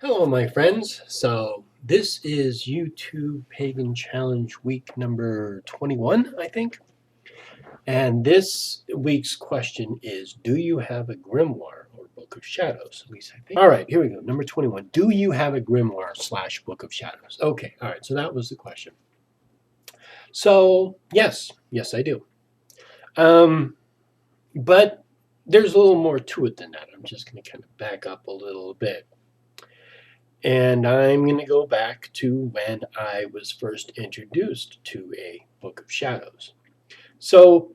Hello, my friends. So, this is YouTube Pagan Challenge week number 21, I think. And this week's question is: do you have a grimoire or Book of Shadows? At least I think. All right, here we go. Number 21. Do you have a grimoire slash Book of Shadows? Okay, all right. So, that was the question. So, yes, I do. Um, but there's a little more to it than that. I'm just going to kind of back up a little bit. And I'm going to go back to when I was first introduced to a Book of Shadows. So,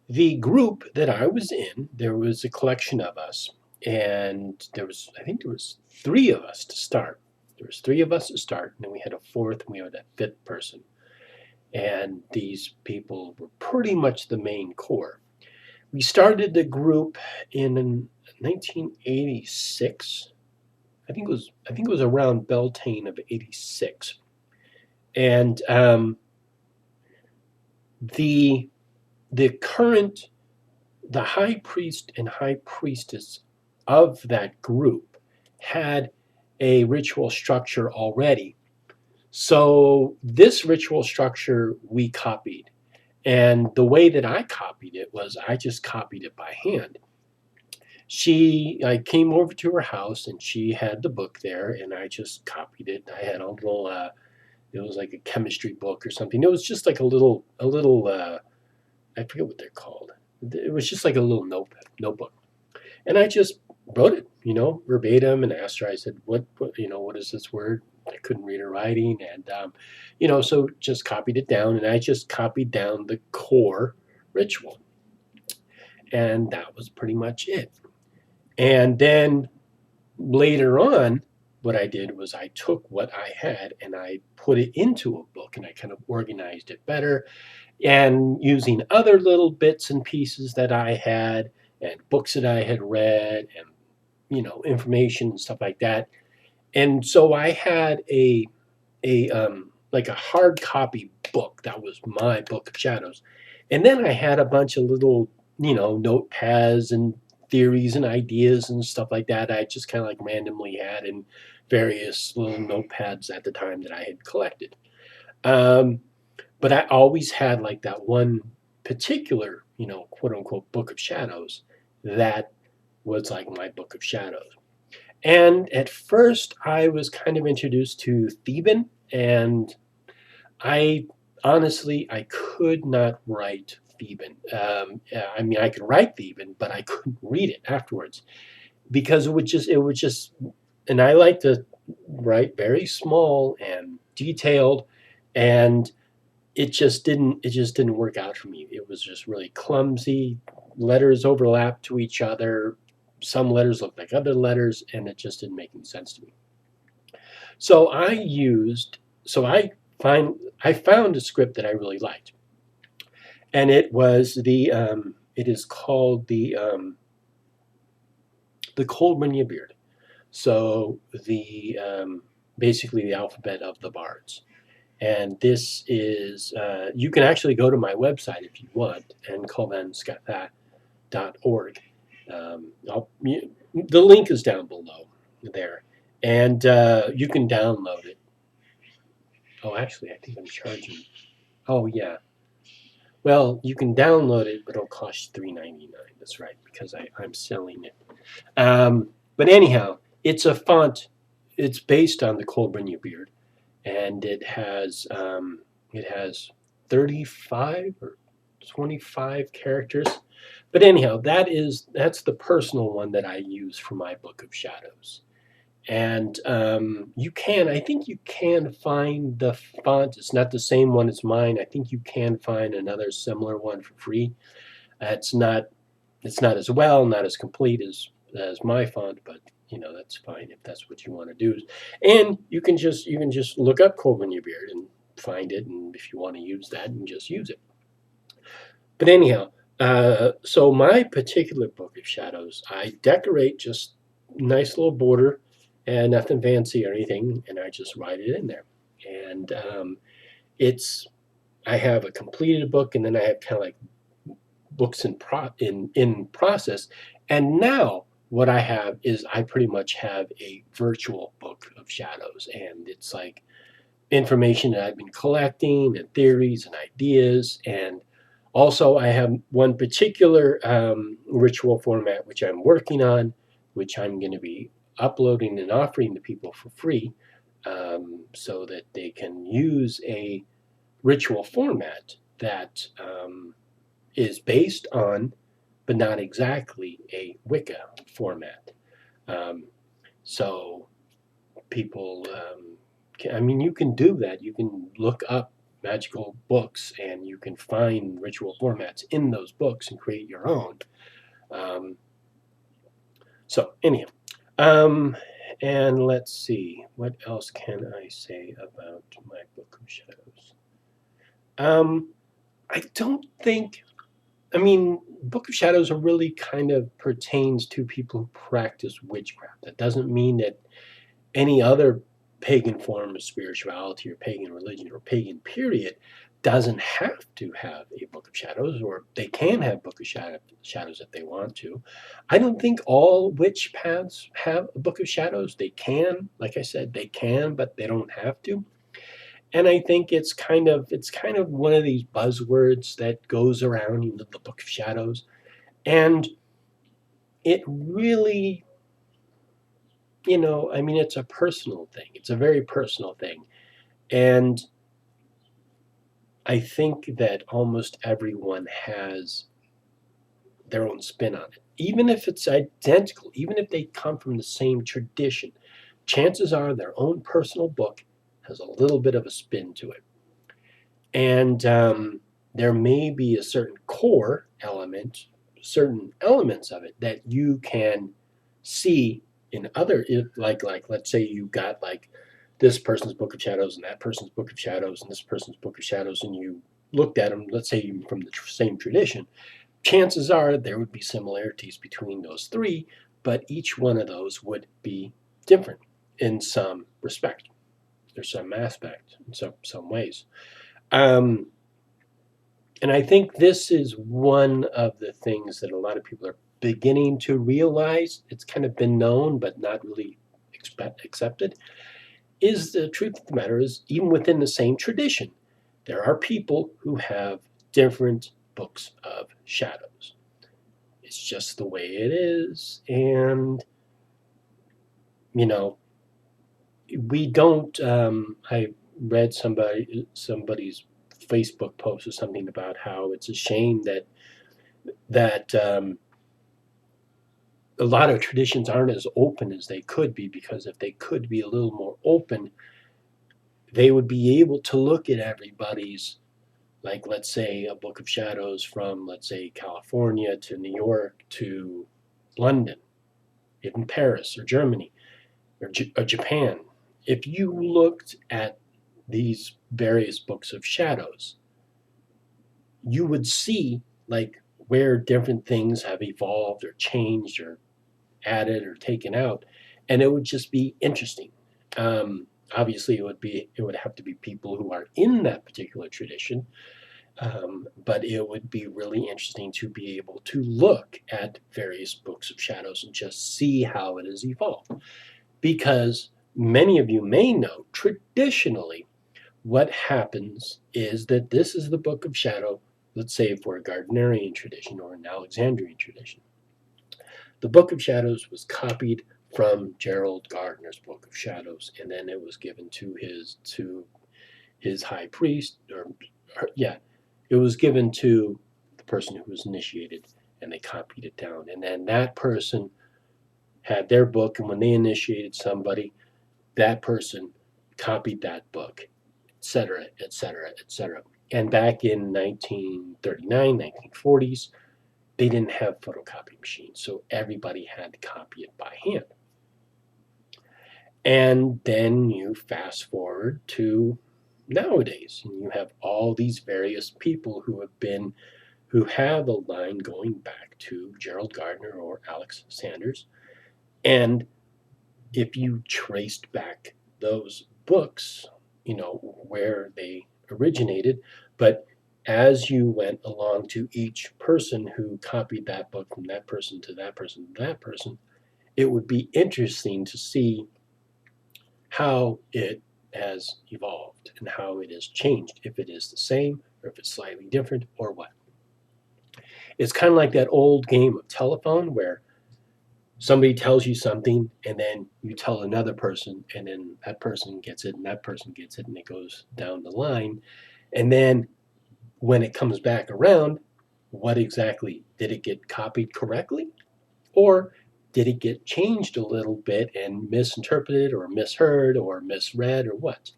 the group that I was in, there was a collection of us, and I think there was three of us to start. There was three of us to start, and then we had a fourth, and we had a fifth person. And these people were pretty much the main core. We started the group in 1986. I think it was around Beltane of '86, and the current the high priest and high priestess of that group had a ritual structure already. So this ritual structure we copied, and the way that I copied it was I just copied it by hand. I came over to her house and she had the book there, and I just copied it. I had a little it was like a chemistry book or something. It was just like a little I forget what they're called. It was just like a little notebook, and I just wrote it, verbatim, and asked her. I said, what is this word?" I couldn't read her writing, and so just copied it down, and I just copied down the core ritual, and that was pretty much it. And then later on, what I did was I took what I had and I put it into a book, and I kind of organized it better, and using other little bits and pieces that I had and books that I had read and information and stuff like that. And so I had a like a hard copy book that was my Book of Shadows, and then I had a bunch of little notepads and theories and ideas and stuff like that. I just kind of like randomly had in various little notepads at the time that I had collected. Um, but I always had like that one particular, quote unquote Book of Shadows that was like my Book of Shadows. And at first, I was kind of introduced to Theban, and I honestly I could not write Theban. I mean, I could write Theban, but I couldn't read it afterwards because it would just, and I like to write very small and detailed, and it just didn't work out for me. It was just really clumsy. Letters overlapped to each other. Some letters looked like other letters, and it just didn't make any sense to me. So I found a script that I really liked, and it is called the Cold When You Beard. So basically the alphabet of the bards. And this is, you can actually go to my website if you want, and colvanscatha.org. The link is down below there, and you can download it. Oh, actually, I think I'm charging. Oh, yeah. Well, you can download it, but it'll cost you $3.99. That's right, because I'm selling it. But anyhow, it's a font. It's based on the Cold When You Beard, and it has 35 or 25 characters. But anyhow, that's the personal one that I use for my Book of Shadows. And I think you can find the font. It's not the same one as mine. I think you can find another similar one for free. It's not as well, not as complete as my font, but that's fine if that's what you want to do. And you can just look up Coleman Your Beard and find it, and if you want to use that, and just use it. But anyhow, so my particular Book of Shadows, I decorate just nice little border and nothing fancy or anything, and I just write it in there. And it's I have a completed book, and then I have kind of like books in process. And now what I have is I pretty much have a virtual book of shadows, and it's like information that I've been collecting and theories and ideas. And also, I have one particular ritual format which I'm working on, which I'm going to be uploading and offering to people for free, so that they can use a ritual format that is based on, but not exactly, a Wicca format. Um, so people, I mean, you can do that. You can look up magical books and you can find ritual formats in those books and create your own. Um, so, anyhow, um, and let's see, what else can I say about my Book of Shadows? Um, I don't think, I mean, Book of Shadows really kind of pertains to people who practice witchcraft. That doesn't mean that any other pagan form of spirituality or pagan religion or pagan period doesn't have to have a Book of Shadows, or they can have Book of Shadows if they want to. I don't think all witch paths have a Book of Shadows. They can, like I said, they can, but they don't have to. And I think it's kind of one of these buzzwords that goes around, the Book of Shadows, and it really, I mean, it's a personal thing. It's a very personal thing. And I think that almost everyone has their own spin on it. Even if it's identical, even if they come from the same tradition, chances are their own personal book has a little bit of a spin to it. And there may be a certain core element, certain elements of it that you can see in other, like let's say you got like this person's Book of Shadows and that person's Book of Shadows and this person's Book of Shadows, and you looked at them, let's say from the same tradition. Chances are there would be similarities between those three, but each one of those would be different in some respect or some aspect, in some ways. Um, and I think this is one of the things that a lot of people are beginning to realize. It's kind of been known, but not really accepted. Is the truth of the matter is, even within the same tradition, there are people who have different books of shadows. It's just the way it is, and you know, we don't. I read somebody's Facebook post or something about how it's a shame that a lot of traditions aren't as open as they could be, because if they could be a little more open, they would be able to look at everybody's, like, let's say, a Book of Shadows from, let's say, California to New York to London, even Paris or Germany or Japan. If you looked at these various books of shadows, you would see like where different things have evolved or changed or added or taken out, and it would just be interesting. Obviously, it would have to be people who are in that particular tradition, but it would be really interesting to be able to look at various books of shadows and just see how it has evolved. Because many of you may know, traditionally, what happens is that this is the book of shadow, let's say for a Gardnerian tradition or an Alexandrian tradition. The Book of Shadows was copied from Gerald Gardner's Book of Shadows, and then it was given to his high priest, yeah, it was given to the person who was initiated, and they copied it down. And then that person had their book, and when they initiated somebody, that person copied that book, etc., etc., etc. And back in 1939, 1940s, they didn't have photocopy machines, so everybody had to copy it by hand. And then you fast forward to nowadays, and you have all these various people who have a line going back to Gerald Gardner or Alex Sanders. And if you traced back those books, where they originated, but as you went along to each person who copied that book from that person to that person to that person, it would be interesting to see how it has evolved and how it has changed, if it is the same or if it's slightly different or what. It's kind of like that old game of telephone where somebody tells you something and then you tell another person and then that person gets it and that person gets it and it goes down the line. And then when it comes back around, what exactly did it get copied correctly? Or did it get changed a little bit and misinterpreted or misheard or misread or what?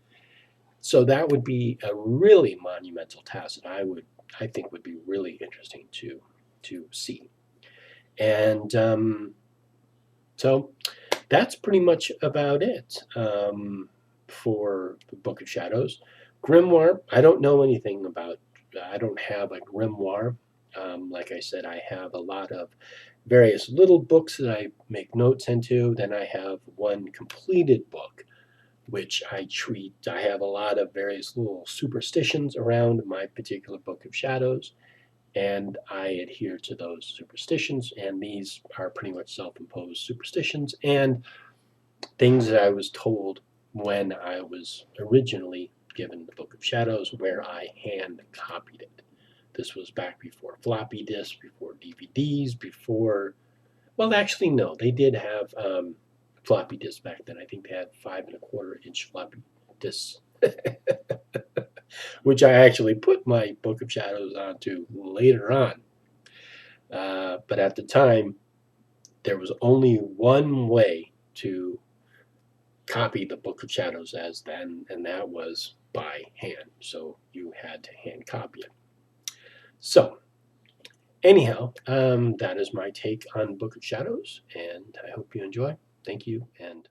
So that would be a really monumental task that I think would be really interesting to see. And so that's pretty much about it for the Book of Shadows. Grimoire, I don't know anything about. I don't have a grimoire. Like I said, I have a lot of various little books that I make notes into. Then I have one completed book, which I treat. I have a lot of various little superstitions around my particular Book of Shadows, and I adhere to those superstitions. And these are pretty much self imposed superstitions and things that I was told when I was originally given the Book of Shadows, where I hand copied it. This was back before floppy disks, before DVDs, before. Well, actually, no, they did have floppy disks back then. I think they had 5.25-inch floppy disks, which I actually put my Book of Shadows onto later on. But at the time, there was only one way to copy the Book of Shadows as then, and that was by hand. So you had to hand copy it. So anyhow, that is my take on Book of Shadows, and I hope you enjoy. Thank you, and